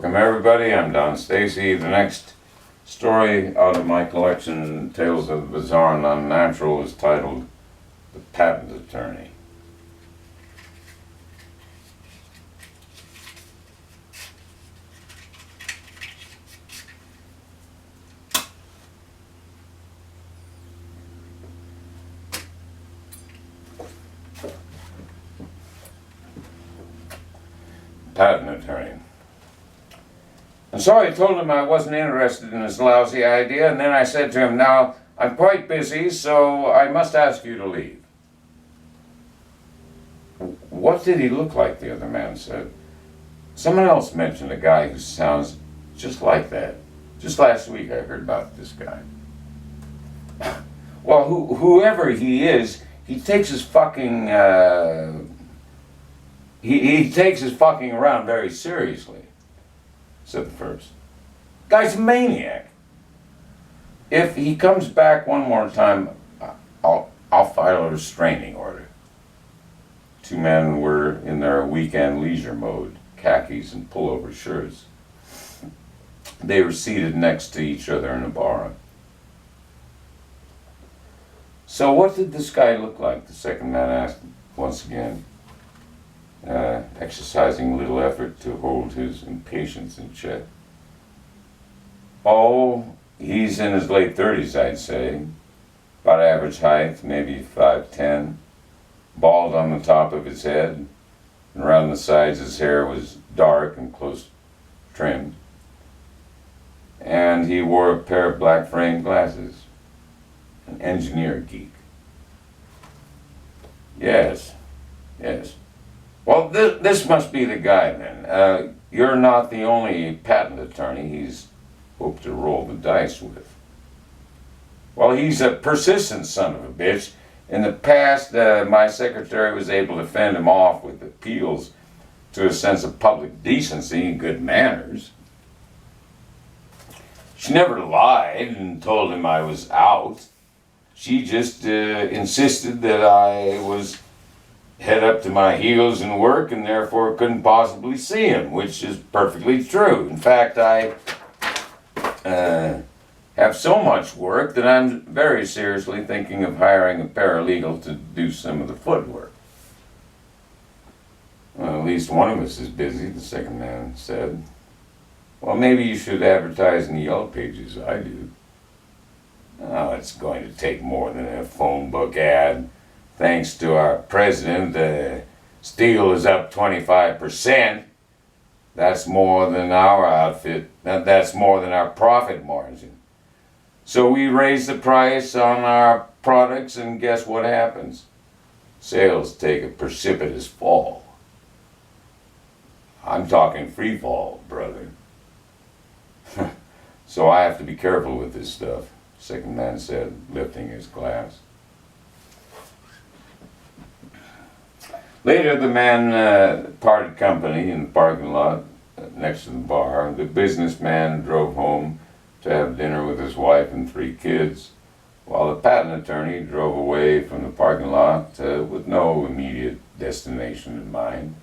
Welcome everybody, I'm Don Stacy. The next story out of my collection, Tales of the Bizarre and Unnatural, is titled The Patent Attorney. Patent Attorney. And so I told him I wasn't interested in his lousy idea, and then I said to him, "Now, I'm quite busy, so I must ask you to leave." "What did he look like?" the other man said. "Someone else mentioned a guy who sounds just like that. Just last week I heard about this guy." "Well, whoever he is, he takes his fucking, he takes his fucking around very seriously," said the first. "Guy's a maniac. If he comes back one more time, I'll file a restraining order." Two men were in their weekend leisure mode, khakis and pullover shirts. They were seated next to each other in a bar. "So what did this guy look like?" the second man asked once again, exercising little effort to hold his impatience in check. "Oh, he's in his late 30s, I'd say. About average height, maybe 5'10". Bald on the top of his head, and around the sides his hair was dark and close trimmed. And he wore a pair of black framed glasses. An engineer geek." Yes. "Well, this must be the guy then. You're not the only patent attorney he's hoped to roll the dice with." "Well, he's a persistent son of a bitch. In the past, my secretary was able to fend him off with appeals to a sense of public decency and good manners. She never lied and told him I was out. She just insisted that I was head up to my heels in work and therefore couldn't possibly see him, which is perfectly true. In fact, I have so much work that I'm very seriously thinking of hiring a paralegal to do some of the footwork." "Well, at least one of us is busy," the second man said. "Well, maybe you should advertise in the Yellow Pages. I do." "Oh, it's going to take more than a phone book ad. Thanks to our president, steel is up 25%. That's more than our outfit. That's more than our profit margin. So we raise the price on our products, and guess what happens? Sales take a precipitous fall. I'm talking free fall, brother." "So I have to be careful with this stuff," the second man said, lifting his glass. Later, the man parted company in the parking lot next to the bar. The businessman drove home to have dinner with his wife and 3 kids, while the patent attorney drove away from the parking lot with no immediate destination in mind.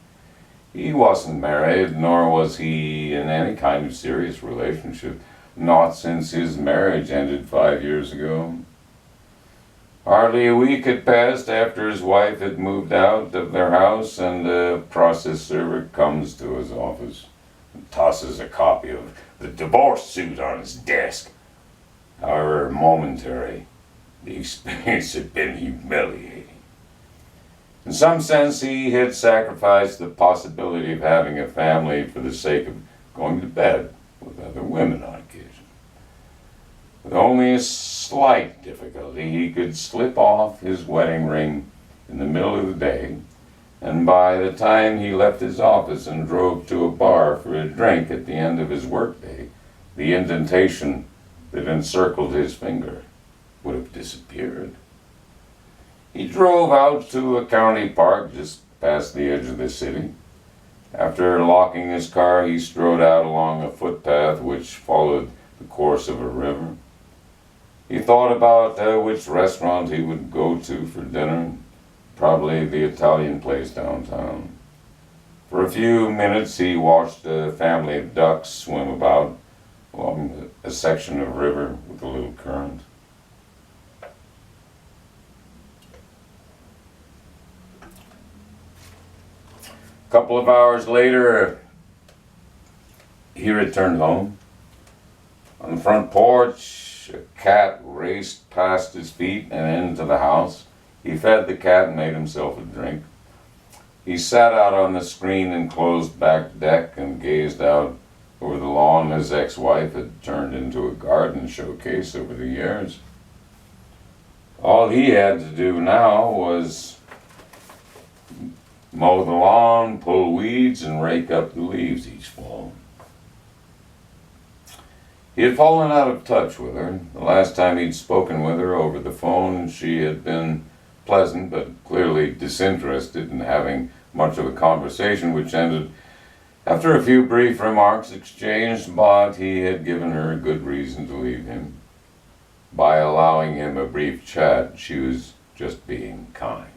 He wasn't married, nor was he in any kind of serious relationship, not since his marriage ended 5 years ago. Hardly a week had passed after his wife had moved out of their house, and the process server comes to his office and tosses a copy of the divorce suit on his desk. However momentary, the experience had been humiliating. In some sense, he had sacrificed the possibility of having a family for the sake of going to bed with other women on occasion. With only a slight difficulty, he could slip off his wedding ring in the middle of the day, and by the time he left his office and drove to a bar for a drink at the end of his workday, the indentation that encircled his finger would have disappeared. He drove out to a county park just past the edge of the city. After locking his car, he strode out along a footpath which followed the course of a river. He thought about which restaurant he would go to for dinner, probably the Italian place downtown. For a few minutes he watched a family of ducks swim about along a section of river with a little current. A couple of hours later, he returned home. On the front porch, a cat raced past his feet and into the house. He fed the cat and made himself a drink. He sat out on the screen-enclosed back deck and gazed out over the lawn his ex-wife had turned into a garden showcase over the years. All he had to do now was mow the lawn, pull weeds, and rake up the leaves each fall. He had fallen out of touch with her. The last time he'd spoken with her over the phone, she had been pleasant but clearly disinterested in having much of a conversation, which ended after a few brief remarks exchanged, but he had given her a good reason to leave him. By allowing him a brief chat, she was just being kind.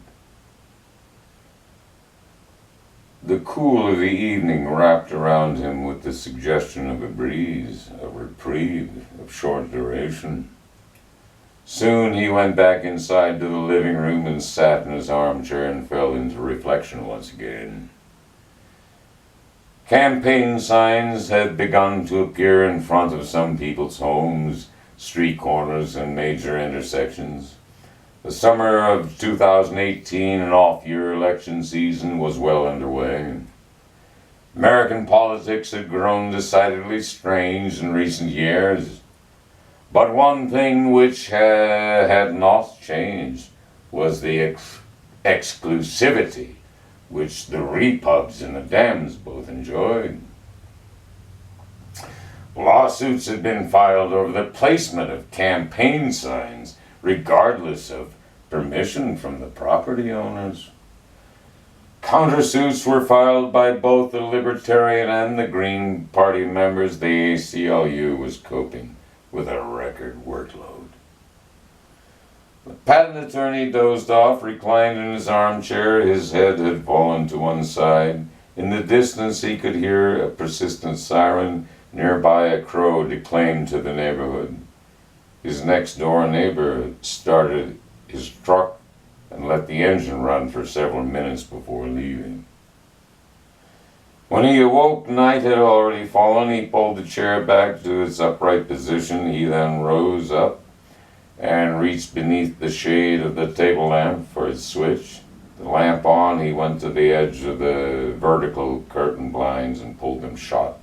The cool of the evening wrapped around him with the suggestion of a breeze, a reprieve of short duration. Soon he went back inside to the living room and sat in his armchair and fell into reflection once again. Campaign signs had begun to appear in front of some people's homes, street corners, and major intersections. The summer of 2018, an off-year election season, was well underway. American politics had grown decidedly strange in recent years, but one thing which had not changed was the exclusivity which the repubs and the Dems both enjoyed. Lawsuits had been filed over the placement of campaign signs, regardless of permission from the property owners. Countersuits were filed by both the Libertarian and the Green Party members. The ACLU was coping with a record workload. The patent attorney dozed off, reclined in his armchair. His head had fallen to one side. In the distance he could hear a persistent siren. Nearby a crow declaimed to the neighborhood. His next-door neighbor started his truck and let the engine run for several minutes before leaving. When he awoke, night had already fallen. He pulled the chair back to its upright position. He then rose up and reached beneath the shade of the table lamp for its switch. The lamp on, he went to the edge of the vertical curtain blinds and pulled them shut.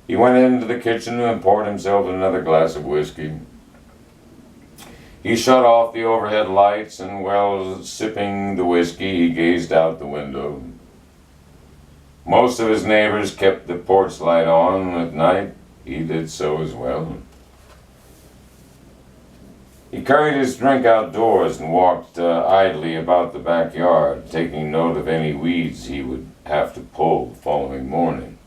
He went into the kitchen and poured himself another glass of whiskey. He shut off the overhead lights, and while sipping the whiskey, he gazed out the window. Most of his neighbors kept the porch light on at night. He did so as well. He carried his drink outdoors and walked idly about the backyard, taking note of any weeds he would have to pull the following morning.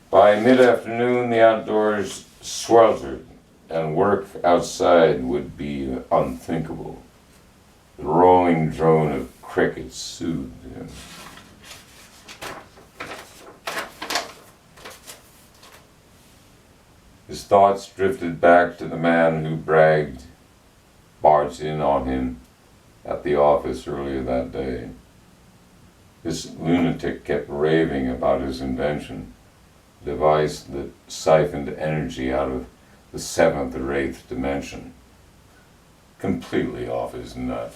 By mid-afternoon, the outdoors sweltered, and work outside would be unthinkable. The rolling drone of crickets soothed him. His thoughts drifted back to the man who barged in on him at the office earlier that day. This lunatic kept raving about his invention, a device that siphoned energy out of the 7th or 8th dimension, completely off his nut.